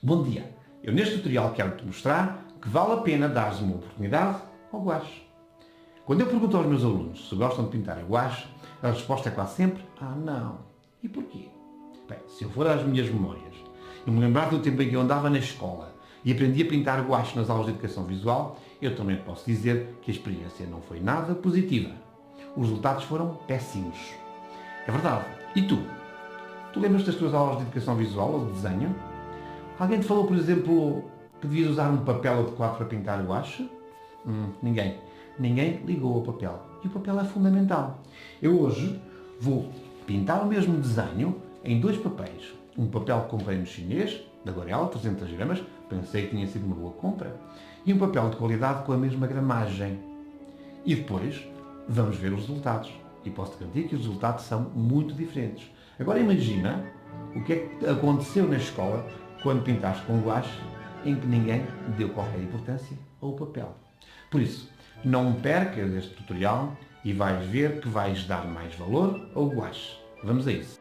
Bom dia! Eu neste tutorial quero-te mostrar que vale a pena dar-lhes uma oportunidade ao guache. Quando eu pergunto aos meus alunos se gostam de pintar a guache, a resposta é quase sempre não. E porquê? Bem, se eu for às minhas memórias e me lembrar do tempo em que eu andava na escola e aprendi a pintar guache nas aulas de educação visual, eu também posso dizer que a experiência não foi nada positiva. Os resultados foram péssimos. É verdade. E tu? Tu lembras das tuas aulas de educação visual ou de desenho? Alguém te falou, por exemplo, que devias usar um papel adequado para pintar guache? Ninguém. Ninguém ligou ao papel. E o papel é fundamental. Eu hoje vou pintar o mesmo desenho em dois papéis. Um papel que comprei no chinês, da Gorel, 300 gramas, pensei que tinha sido uma boa compra, e um papel de qualidade com a mesma gramagem. E depois vamos ver os resultados. E posso-te garantir que os resultados são muito diferentes. Agora imagina o que é que aconteceu na escola quando pintaste com guache em que ninguém deu qualquer importância ao papel. Por isso, não percas este tutorial e vais ver que vais dar mais valor ao guache. Vamos a isso.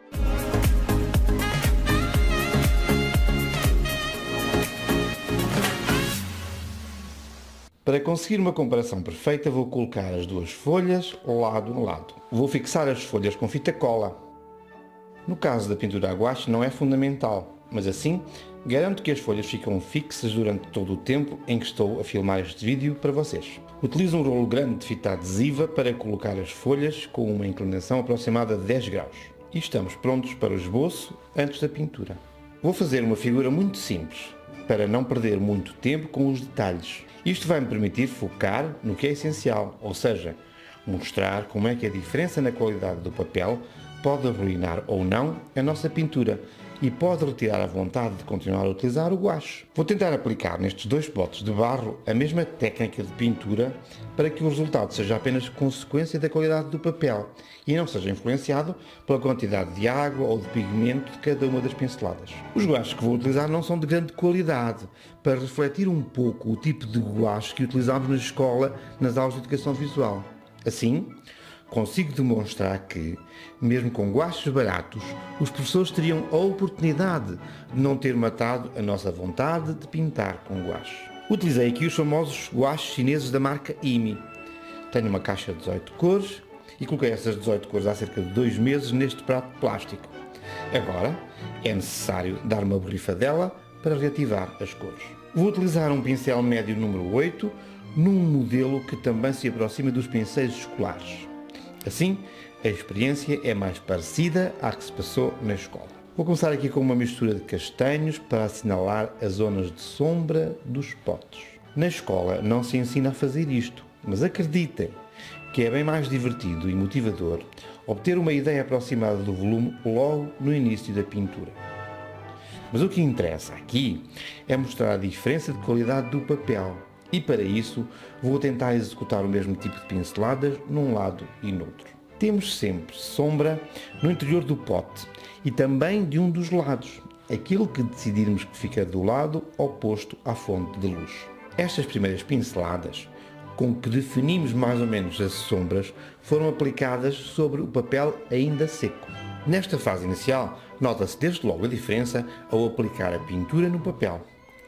Para conseguir uma comparação perfeita, vou colocar as duas folhas lado a lado. Vou fixar as folhas com fita cola. No caso da pintura a guache não é fundamental, mas assim garanto que as folhas ficam fixas durante todo o tempo em que estou a filmar este vídeo para vocês. Utilizo um rolo grande de fita adesiva para colocar as folhas com uma inclinação aproximada de 10 graus. E estamos prontos para o esboço antes da pintura. Vou fazer uma figura muito simples, para não perder muito tempo com os detalhes. Isto vai me permitir focar no que é essencial, ou seja, mostrar como é que a diferença na qualidade do papel pode arruinar ou não a nossa pintura e pode retirar a vontade de continuar a utilizar o guache. Vou tentar aplicar nestes dois potes de barro a mesma técnica de pintura para que o resultado seja apenas consequência da qualidade do papel e não seja influenciado pela quantidade de água ou de pigmento de cada uma das pinceladas. Os guaches que vou utilizar não são de grande qualidade, para refletir um pouco o tipo de guache que utilizamos na escola nas aulas de educação visual. Assim, consigo demonstrar que, mesmo com guaches baratos, os professores teriam a oportunidade de não ter matado a nossa vontade de pintar com guache. Utilizei aqui os famosos guaches chineses da marca IMI. Tenho uma caixa de 18 cores e coloquei essas 18 cores há cerca de 2 meses neste prato de plástico. Agora é necessário dar uma borrifadela para reativar as cores. Vou utilizar um pincel médio número 8 num modelo que também se aproxima dos pincéis escolares. Assim, a experiência é mais parecida à que se passou na escola. Vou começar aqui com uma mistura de castanhos para assinalar as zonas de sombra dos potes. Na escola não se ensina a fazer isto, mas acreditem que é bem mais divertido e motivador obter uma ideia aproximada do volume logo no início da pintura. Mas o que interessa aqui é mostrar a diferença de qualidade do papel. E para isso vou tentar executar o mesmo tipo de pinceladas num lado e no outro. Temos sempre sombra no interior do pote e também de um dos lados, aquilo que decidirmos que fica do lado oposto à fonte de luz. Estas primeiras pinceladas, com que definimos mais ou menos as sombras, foram aplicadas sobre o papel ainda seco. Nesta fase inicial, nota-se desde logo a diferença ao aplicar a pintura no papel.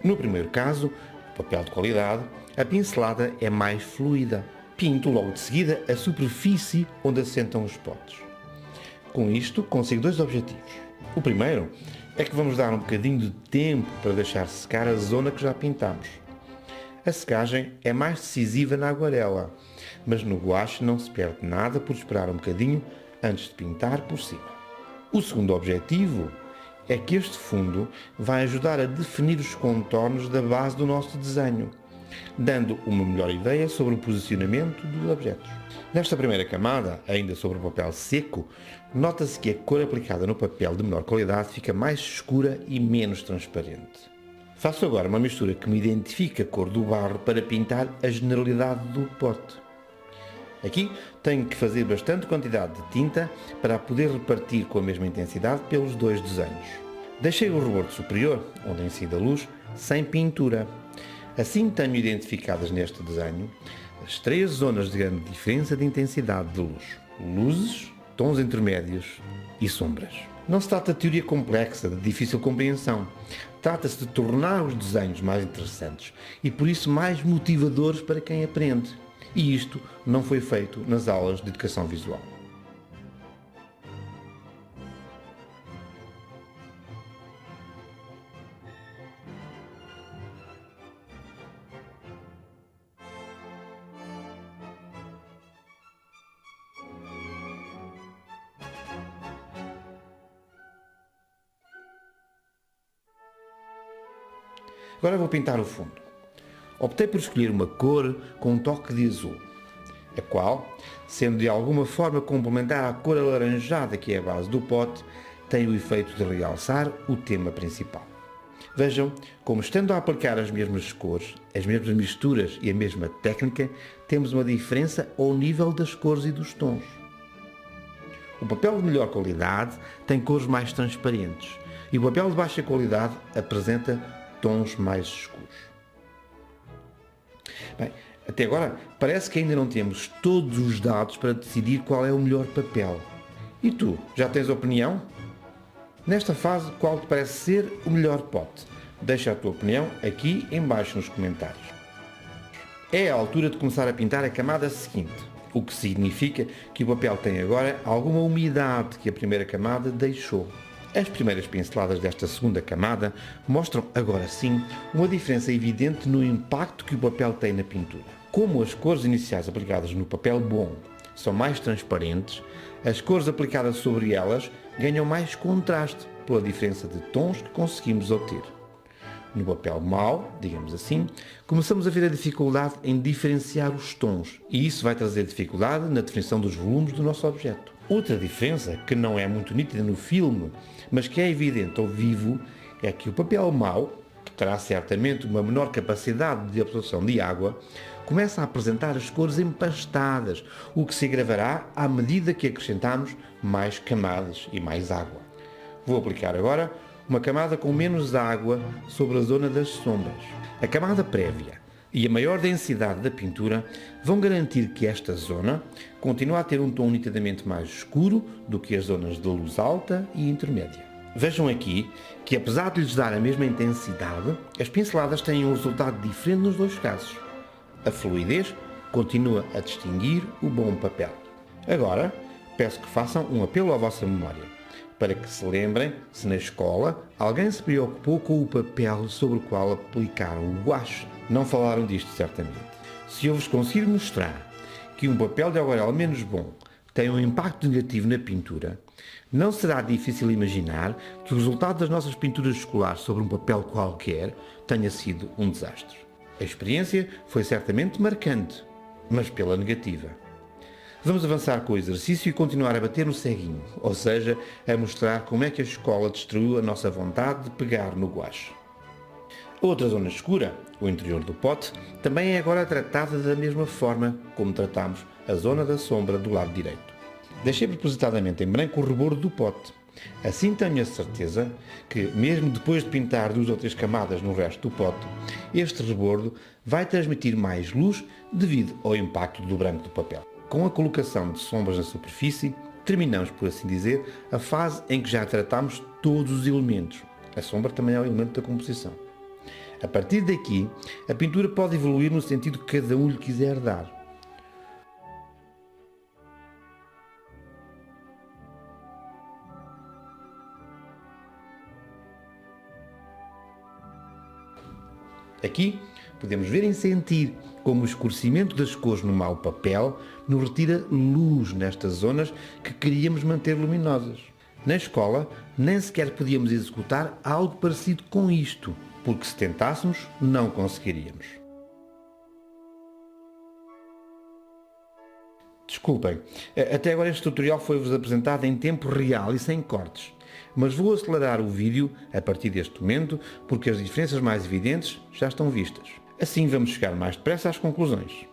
No primeiro caso, papel de qualidade, a pincelada é mais fluida. Pinto logo de seguida a superfície onde assentam os potes. Com isto consigo dois objetivos. O primeiro é que vamos dar um bocadinho de tempo para deixar secar a zona que já pintamos. A secagem é mais decisiva na aguarela, mas no guache não se perde nada por esperar um bocadinho antes de pintar por cima. O segundo objetivo é que este fundo vai ajudar a definir os contornos da base do nosso desenho, dando uma melhor ideia sobre o posicionamento dos objetos. Nesta primeira camada, ainda sobre o papel seco, nota-se que a cor aplicada no papel de menor qualidade fica mais escura e menos transparente. Faço agora uma mistura que me identifique a cor do barro para pintar a generalidade do pote. Aqui tenho que fazer bastante quantidade de tinta para poder repartir com a mesma intensidade pelos dois desenhos. Deixei o rebordo superior, onde incide a luz, sem pintura. Assim tenho identificadas neste desenho as 3 zonas de grande diferença de intensidade de luz. Luzes tons intermédios e sombras. Não se trata de teoria complexa, de difícil compreensão. Trata-se de tornar os desenhos mais interessantes e, por isso, mais motivadores para quem aprende. E isto não foi feito nas aulas de educação visual. Agora vou pintar o fundo. Optei por escolher uma cor com um toque de azul, a qual, sendo de alguma forma complementar à cor alaranjada que é a base do pote, tem o efeito de realçar o tema principal. Vejam como, estando a aplicar as mesmas cores, as mesmas misturas e a mesma técnica, temos uma diferença ao nível das cores e dos tons. O papel de melhor qualidade tem cores mais transparentes e o papel de baixa qualidade apresenta tons mais escuros. Bem, até agora parece que ainda não temos todos os dados para decidir qual é o melhor papel. E tu, já tens opinião? Nesta fase, qual te parece ser o melhor pote? Deixa a tua opinião aqui em baixo nos comentários. É a altura de começar a pintar a camada seguinte, o que significa que o papel tem agora alguma umidade que a primeira camada deixou. As primeiras pinceladas desta segunda camada mostram, agora sim, uma diferença evidente no impacto que o papel tem na pintura. Como as cores iniciais aplicadas no papel bom são mais transparentes, as cores aplicadas sobre elas ganham mais contraste pela diferença de tons que conseguimos obter. No papel mau, digamos assim, começamos a ver a dificuldade em diferenciar os tons, e isso vai trazer dificuldade na definição dos volumes do nosso objeto. Outra diferença, que não é muito nítida no filme, mas que é evidente ao vivo, é que o papel mau, que terá certamente uma menor capacidade de absorção de água, começa a apresentar as cores empastadas, o que se agravará à medida que acrescentamos mais camadas e mais água. Vou aplicar agora uma camada com menos água sobre a zona das sombras. A camada prévia e a maior densidade da pintura vão garantir que esta zona continue a ter um tom nitidamente mais escuro do que as zonas de luz alta e intermédia. Vejam aqui que, apesar de lhes dar a mesma intensidade, as pinceladas têm um resultado diferente nos dois casos. A fluidez continua a distinguir o bom papel. Agora, peço que façam um apelo à vossa memória, para que se lembrem se na escola alguém se preocupou com o papel sobre o qual aplicaram o guache. Não falaram disto certamente. Se eu vos conseguir mostrar que um papel de aguarela menos bom tem um impacto negativo na pintura, não será difícil imaginar que o resultado das nossas pinturas escolares sobre um papel qualquer tenha sido um desastre. A experiência foi certamente marcante, mas pela negativa. Vamos avançar com o exercício e continuar a bater no ceguinho, ou seja, a mostrar como é que a escola destruiu a nossa vontade de pegar no guache. Outra zona escura, o interior do pote, também é agora tratada da mesma forma como tratamos a zona da sombra do lado direito. Deixei propositadamente em branco o rebordo do pote. Assim tenho a certeza que, mesmo depois de pintar 2 ou 3 camadas no resto do pote, este rebordo vai transmitir mais luz devido ao impacto do branco do papel. Com a colocação de sombras na superfície, terminamos, por assim dizer, a fase em que já tratamos todos os elementos. A sombra também é um elemento da composição. A partir daqui, a pintura pode evoluir no sentido que cada um lhe quiser dar. Aqui podemos ver e sentir como o escurecimento das cores no mau papel nos retira luz nestas zonas que queríamos manter luminosas. Na escola, nem sequer podíamos executar algo parecido com isto, porque se tentássemos, não conseguiríamos. Desculpem, até agora este tutorial foi-vos apresentado em tempo real e sem cortes, mas vou acelerar o vídeo a partir deste momento porque as diferenças mais evidentes já estão vistas. Assim vamos chegar mais depressa às conclusões.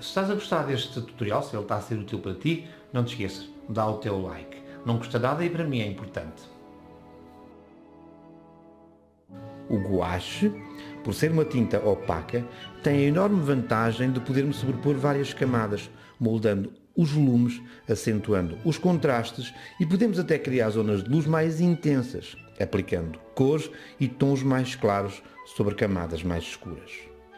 Se estás a gostar deste tutorial, se ele está a ser útil para ti, não te esqueças, dá o teu like. Não custa nada e para mim é importante. O gouache, por ser uma tinta opaca, tem a enorme vantagem de podermos sobrepor várias camadas, moldando os volumes, acentuando os contrastes e podemos até criar zonas de luz mais intensas, aplicando cores e tons mais claros sobre camadas mais escuras.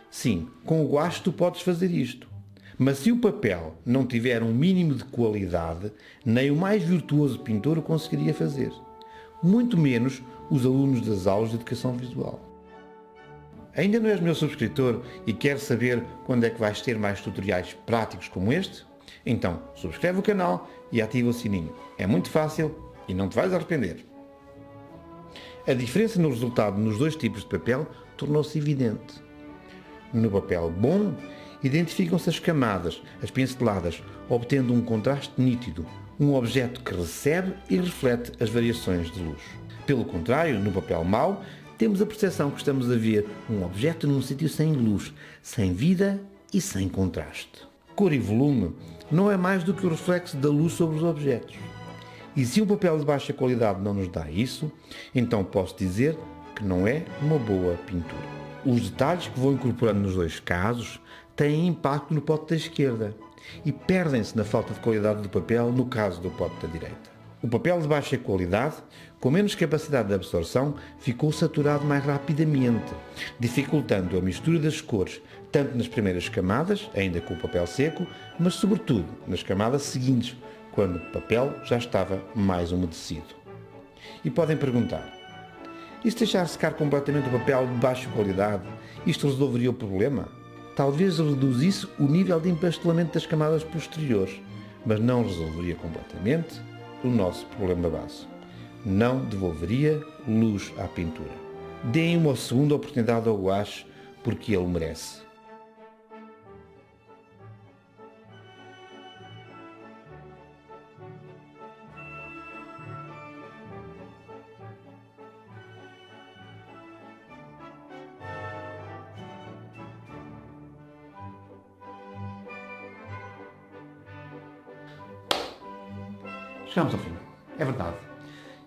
Sim, com o gouache tu podes fazer isto. Mas se o papel não tiver um mínimo de qualidade, nem o mais virtuoso pintor o conseguiria fazer. Muito menos os alunos das aulas de educação visual. Ainda não és meu subscritor e queres saber quando é que vais ter mais tutoriais práticos como este? Então, subscreve o canal e ativa o sininho. É muito fácil e não te vais arrepender. A diferença no resultado nos dois tipos de papel tornou-se evidente. No papel bom, identificam-se as camadas, as pinceladas, obtendo um contraste nítido, um objeto que recebe e reflete as variações de luz. Pelo contrário, no papel mau, temos a percepção que estamos a ver um objeto num sítio sem luz, sem vida e sem contraste. Cor e volume não é mais do que o reflexo da luz sobre os objetos. E se um papel de baixa qualidade não nos dá isso, então posso dizer que não é uma boa pintura. Os detalhes que vou incorporando nos dois casos têm impacto no pote da esquerda e perdem-se na falta de qualidade do papel no caso do pote da direita. O papel de baixa qualidade, com menos capacidade de absorção, ficou saturado mais rapidamente, dificultando a mistura das cores, tanto nas primeiras camadas, ainda com o papel seco, mas sobretudo nas camadas seguintes, quando o papel já estava mais umedecido. E podem perguntar, e se deixar secar completamente o papel de baixa qualidade, isto resolveria o problema? Talvez reduzisse o nível de empastelamento das camadas posteriores, mas não resolveria completamente o nosso problema base. Não devolveria luz à pintura. Deem uma segunda oportunidade ao gouache, porque ele merece. Chegamos ao fim, é verdade.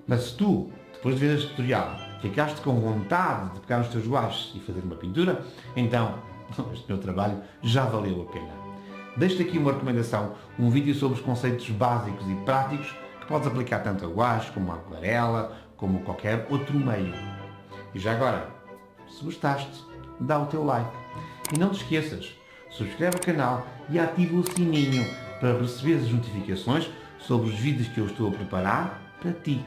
Mas se tu, depois de ver este tutorial, ficaste com vontade de pegar os teus gouaches e fazer uma pintura, então este meu trabalho já valeu a pena. Deixo-te aqui uma recomendação, um vídeo sobre os conceitos básicos e práticos que podes aplicar tanto a gouache como a aquarela, como qualquer outro meio. E já agora, se gostaste, dá o teu like. E não te esqueças, subscreve o canal e ativa o sininho para receber as notificações sobre os vídeos que eu estou a preparar para ti.